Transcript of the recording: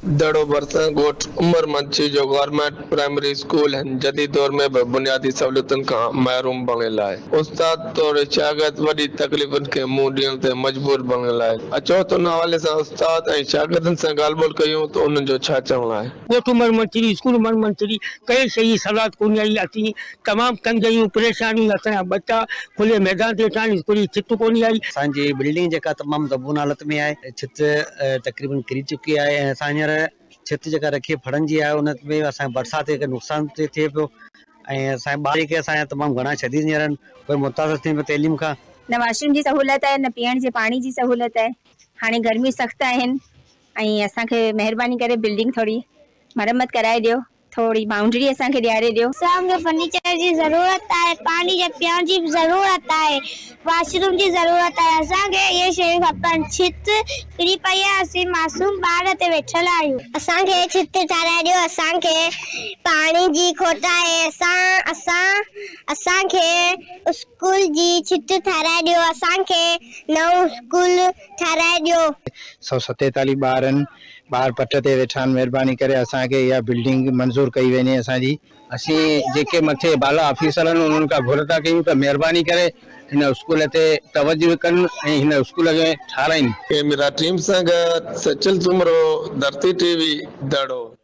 दड़ो बरसा गोठ उमर मंची जो गवर्नमेंट प्राइमरी स्कूल है जदीद दौर में भी बुनियादी सहूलियतन का महरूम बणियल आहे। उस्ताद तौर शागिर्द वॾी तकलीफ़ुन के मुंहुं ॾियण ते मजबूर बणियल आहे। अचो त उन हवाले सां उस्ताद ऐं शागिर्दनि सां ॻाल्हि ॿोल कयूं त उन्हनि जो छा चवणु आहे। गोठ उमर मंचरी स्कूल उमर मंचरी कई सही सलाद कोन आई अची तमाम तंग आहियूं परेशानियूं असांजा बच्चा खुले मैदान ते वेठा पूरी छित कोन आई। असांजी बिल्डिंग जेका तमामु दबून हालत में आहे, छित तक़रीबन किरी चुकी आहे ऐं असां हींअर छित जेका रखी फड़नजी आहे उन में असांजे बरसाति खे नुक़सान थिए पियो ऐं असांजे ॿार खे असांजा तमामु घणा शदीद हींअर उहे मुतासिर थियनि पिया तइलीम खां। न वॉशरूम जी सहूलियत आहे न पीअण जे पाणी जी सहूलियत आहे। हाणे गर्मी सख़्तु आहिनि ऐं असांखे महिरबानी करे बिल्डिंग थोरी मरम्मत कराए ॾियो, थोड़ी बाउंड्री असांखे ॾियारे ॾियो। असांखे फर्नीचर जी ज़रूरत आहे, पानी जे पीअण जी ज़रूरत आहे, वॉशरूम जी ज़रूरत आहे। असांखे इहे शयूं खपनि। छित किरी पई आहे, असीं मासूम ॿार ते वेठल आहियूं। असांखे छित ठाराए ॾियो, असांखे पाणी जी खोट आहे। असांखे स्कूल जी छित ठाराए ॾियो, असांखे नओं स्कूल ठाराए ॾियो। 147 ॿार पट ते वेठा आहिनि। महिरबानी करे असांखे इहा बिल्डिंग मंज़ूर कई वञे। असीं जेके मथे बाला ऑफिसर आहिनि उन्हनि खां घुर था कयूं त महिरबानी करे हिन स्कूल ते तवज्जो कनि ऐं हिन स्कूल खे ठाराइनि। कैमरा टीम सां गॾु सचिन सुमरो, धरती टीवी, दड़ो।